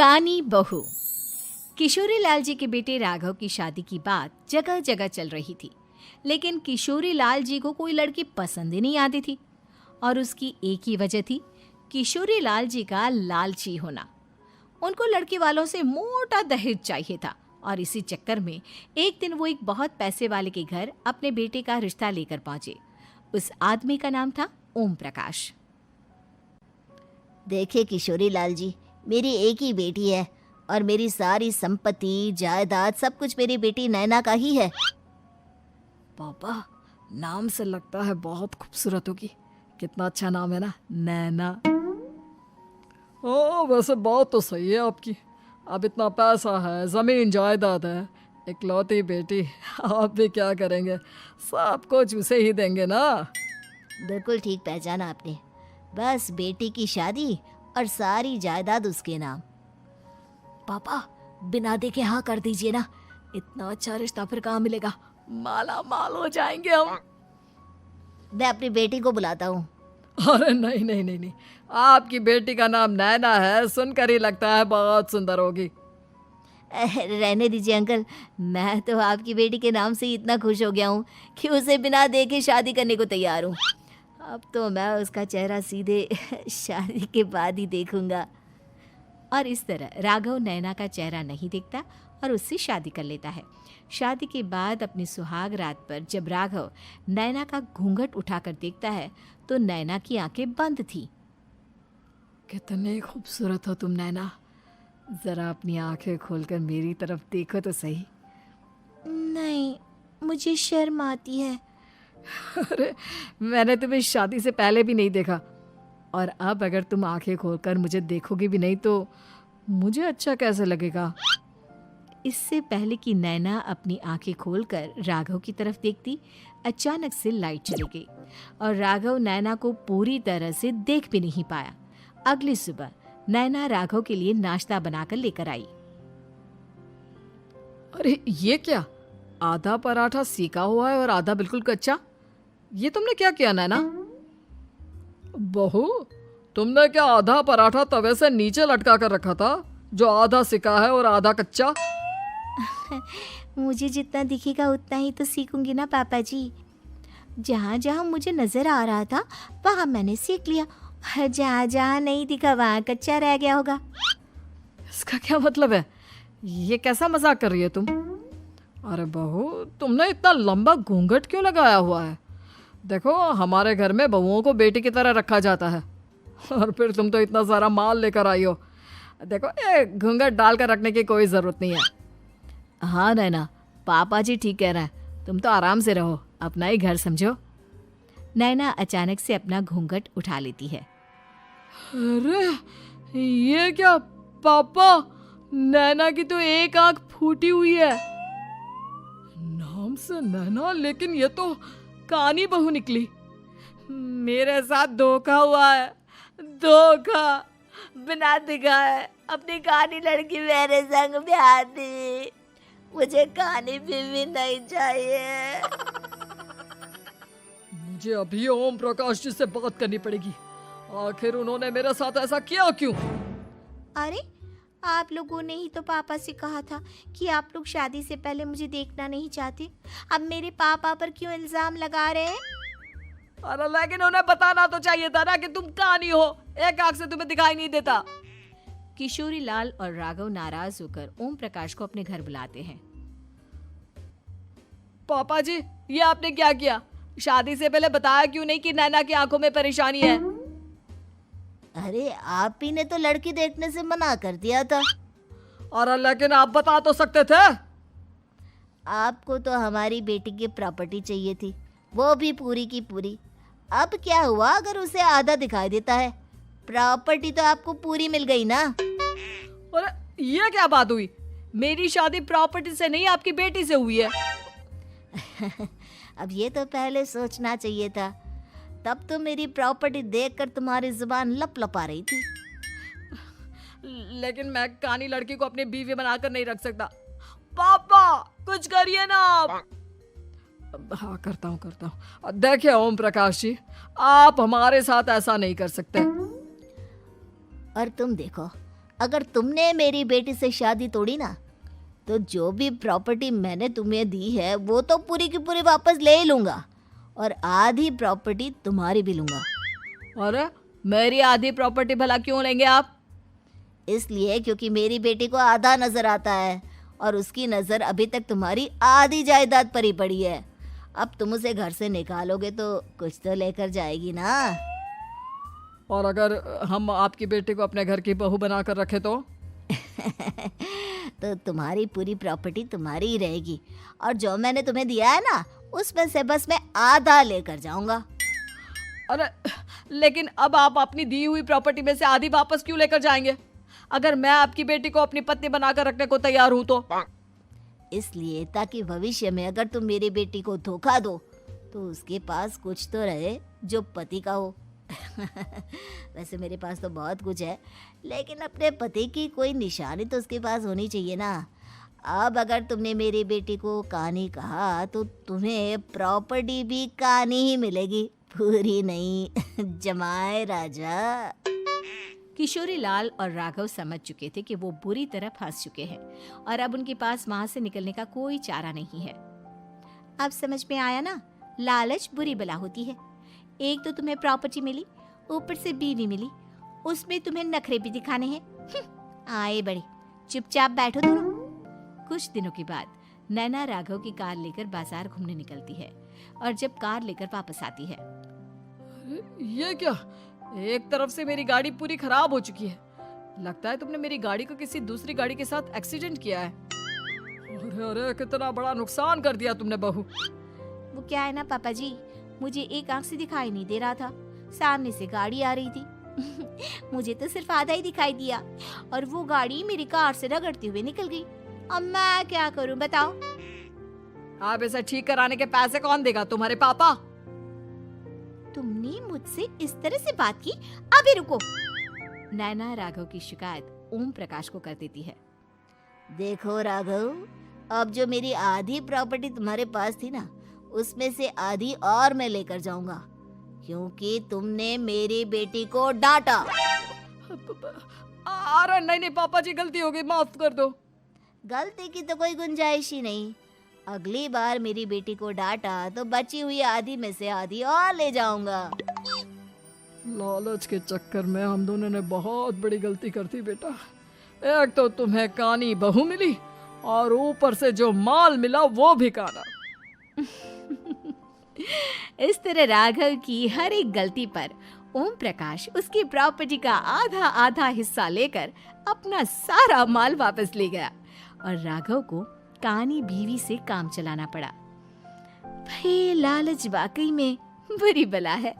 कानी बहू। किशोरी लाल जी के बेटे राघव की शादी की बात जगह जगह चल रही थी, लेकिन किशोरी लाल जी को कोई लड़की पसंद ही नहीं आती थी। और उसकी एक ही वजह थी, किशोरी लाल जी का लालची होना। उनको लड़की वालों से मोटा दहेज चाहिए था और इसी चक्कर में एक दिन वो एक बहुत पैसे वाले के घर अपने बेटे का रिश्ता लेकर पहुंचे। उस आदमी का नाम था ओम प्रकाश। देखिए किशोरी लाल जी, मेरी एक ही बेटी है और मेरी सारी संपत्ति जायदाद सब कुछ मेरी बेटी नैना का ही है। पापा, नाम से लगता है बहुत खूबसूरत होगी। कितना अच्छा नाम है ना, नैना। ओ, वैसे बात तो सही है आपकी। अब इतना पैसा है, जमीन जायदाद है, इकलौती बेटी, आप भी क्या करेंगे? सब कुछ उसे ही देंगे ना। बिल्कुल ठीक पहचाना आपने। बस बेटी की शादी और सारी जायदाद उसके नाम। पापा, बिना देखे हाँ कर दीजिए ना। इतना अच्छा रिश्ता फिर कहाँ मिलेगा? माला माल हो जाएंगे हम। मैं अपनी बेटी को बुलाता हूँ। अरे नहीं नहीं नहीं नहीं, आपकी बेटी का नाम नैना है, सुनकर ही लगता है बहुत सुंदर होगी। रहने दीजिए अंकल, मैं तो आपकी बेटी के नाम से ही इतना खुश हो गया हूँ कि उसे बिना देखे शादी करने को तैयार हूँ। अब तो मैं उसका चेहरा सीधे शादी के बाद ही देखूंगा। और इस तरह राघव नैना का चेहरा नहीं देखता और उससे शादी कर लेता है। शादी के बाद अपनी सुहाग रात पर जब राघव नैना का घूंघट उठाकर देखता है तो नैना की आंखें बंद थी। कितनी खूबसूरत हो तुम नैना, जरा अपनी आंखें खोलकर मेरी तरफ देखो तो सही। नहीं, मुझे शर्म आती है। अरे, मैंने तुम्हें शादी से पहले भी नहीं देखा, और अब अगर तुम आंखें खोलकर मुझे देखोगी भी नहीं तो मुझे अच्छा कैसे लगेगा? इससे पहले कि नैना अपनी आंखें खोलकर राघव की तरफ देखती, अचानक से लाइट चली गई और राघव नैना को पूरी तरह से देख भी नहीं पाया। अगली सुबह नैना राघव के लिए नाश्ता बनाकर लेकर आई। अरे ये क्या, आधा पराठा सेका हुआ है और आधा बिल्कुल कच्चा। ये तुमने क्या किया नैना? बहू, तुमने क्या आधा पराठा तवे से नीचे लटका कर रखा था, जो आधा सेका है और आधा कच्चा? मुझे जितना दिखेगा उतना ही तो सीखूंगी ना पापा जी। जहाँ जहाँ मुझे नजर आ रहा था वहाँ मैंने सीख लिया, जहाँ जहाँ नहीं दिखा वहाँ कच्चा रह गया होगा। इसका क्या मतलब है? ये कैसा मजाक कर रही है तुम? अरे बहू, तुमने इतना लंबा घूंघट क्यों लगाया हुआ है? देखो, हमारे घर में बहुओं को बेटी की तरह रखा जाता है, और फिर तुम तो इतना सारा माल लेकर आई हो। देखो, ये घूंघट डालकर रखने की कोई ज़रूरत नहीं है। हाँ नैना, पापा जी ठीक कह रहे हैं, तुम तो आराम से रहो, अपना ही घर समझो। नैना अचानक से अपना घूंघट उठा लेती है। अरे ये क्या पापा, नैना की तो एक आंख फूटी हुई है। नाम से नैना, लेकिन ये तो कानी बहू निकली। मेरे साथ धोखा हुआ है, धोखा। बिना दिखाए अपनी कानी लड़की मेरे संग ब्याह दी। मुझे कानी बीवी नहीं चाहिए। मुझे अभी ओम प्रकाश जी से बात करनी पड़ेगी। आखिर उन्होंने मेरे साथ ऐसा किया क्यों? अरे, आप लोगों ने ही तो पापा से कहा था कि आप लोग शादी से पहले मुझे देखना नहीं चाहते। अब मेरे पापा पर क्यों इल्जाम लगा रहे हैं? अरे लेकिन उन्हें बताना तो चाहिए था ना कि तुम कानी हो, एक आंख से तुम्हें दिखाई नहीं देता। किशोरी लाल और राघव नाराज होकर ओम प्रकाश को अपने घर बुलाते हैं। पापा जी, ये आपने क्या किया? शादी से पहले बताया क्यों नहीं कि नैना की आंखों में परेशानी है? अरे, आप ही ने तो लड़की देखने से मना कर दिया था। अरे लेकिन आप बता तो सकते थे। आपको तो हमारी बेटी की प्रॉपर्टी चाहिए थी, वो भी पूरी की पूरी। अब क्या हुआ अगर उसे आधा दिखाई देता है? प्रॉपर्टी तो आपको पूरी मिल गई ना। अरे ये क्या बात हुई? मेरी शादी प्रॉपर्टी से नहीं, आपकी बेटी से हुई है। अब ये तो पहले सोचना चाहिए था, तब तो मेरी प्रॉपर्टी देखकर तुम्हारी जुबान लप लपा रही थी। लेकिन मैं कानी लड़की को अपनी बीवी बनाकर नहीं रख सकता। पापा, कुछ करिए ना आप। हाँ, करता हूँ। देखिए ओम प्रकाश जी, आप हमारे साथ ऐसा नहीं कर सकते। और तुम देखो, अगर तुमने मेरी बेटी से शादी तोड़ी ना, तो जो भी प्रॉपर्टी मैंने तुम्हें दी है वो तो पूरी की पूरी वापस ले ही लूँगा, और आधी प्रॉपर्टी तुम्हारी भी लूँगा। अरे मेरी आधी प्रॉपर्टी भला क्यों लेंगे आप? इसलिए क्योंकि मेरी बेटी को आधा नजर आता है और उसकी नज़र अभी तक तुम्हारी आधी जायदाद पर ही पड़ी है। अब तुम उसे घर से निकालोगे तो कुछ तो लेकर जाएगी ना। और अगर हम आपकी बेटी को अपने घर की बहू बना कर रखे तो? तो तुम्हारी पूरी प्रॉपर्टी तुम्हारी ही रहेगी, और जो मैंने तुम्हें दिया है ना, उसमें से बस मैं आधा लेकर जाऊंगा। अरे लेकिन अब आप अपनी दी हुई प्रॉपर्टी में से आधी वापस क्यों लेकर जाएंगे? अगर मैं आपकी बेटी को अपनी पत्नी बनाकर रखने को तैयार हूं तो? इसलिए ताकि भविष्य में अगर तुम मेरी बेटी को धोखा दो तो उसके पास कुछ तो रहे जो पति का हो। वैसे मेरे पास तो बहुत कुछ है, लेकिन अपने पति की कोई निशानी तो उसके पास होनी चाहिए ना। अब अगर तुमने मेरी बेटी को कानी कहा तो तुम्हें प्रॉपर्टी भी कानी ही मिलेगी, पूरी नहीं। जमाए राजा। किशोरी लाल और राघव समझ चुके थे कि वो बुरी तरह फंस चुके हैं और अब उनके पास वहां से निकलने का कोई चारा नहीं है। अब समझ में आया ना, लालच बुरी बला होती है। एक तो तुम्हें प्रॉपर्टी मिली, ऊपर से बीवी मिली, उसमें तुम्हें नखरे भी दिखाने हैं। आए बड़े, चुपचाप बैठो दोनों। कुछ दिनों के बाद नैना राघव की कार लेकर बाजार घूमने निकलती है और जब कार लेकर वापस आती है, ये क्या? एक तरफ से मेरी गाड़ी पूरी खराब हो चुकी है। लगता है तुमने मेरी गाड़ी को किसी दूसरी गाड़ी के साथ एक्सीडेंट किया है। अरे अरे कितना बड़ा नुकसान कर दिया तुमने बहू। वो क्या है ना पापा जी, मुझे एक आंख से दिखाई नहीं दे रहा था, सामने से गाड़ी आ रही थी। मुझे तो सिर्फ आधा ही दिखाई दिया और वो गाड़ी मेरी कार से रगड़ते हुए निकल गई। अब मैं क्या करूं बताओ? आप इसे ठीक कराने के पैसे कौन देगा? तुम्हारे पापा? तुमने मुझसे इस तरह से बात की? अभी रुको। नैना राघव की शिकायत ओम प्रकाश को कर देती है। देखो राघव, अब जो मेरी आधी प्रॉपर्टी तुम्हारे पास थी ना, उसमें से आधी और मैं लेकर जाऊंगा, क्योंकि तुमने मेरी बेटी को डांटा। अरे नहीं नहीं पापा जी, गलती हो गई, माफ कर दो। गलती की तो कोई गुंजाइश ही नहीं। अगली बार मेरी बेटी को डांटा तो बची हुई आधी में से आधी और ले जाऊंगा। लालच के चक्कर में हम दोनों ने बहुत बड़ी गलती कर दी बेटा। एक तो तुम्हें कानी बहू मिली और ऊपर से जो माल मिला वो भी काना। इस तरह राघव की हर एक गलती पर ओम प्रकाश उसकी प्रॉपर्टी का आधा आधा हिस्सा लेकर अपना सारा माल वापस ले गया और राघव को कानी बीवी से काम चलाना पड़ा। भाई लालच वाकई में बुरी बला है।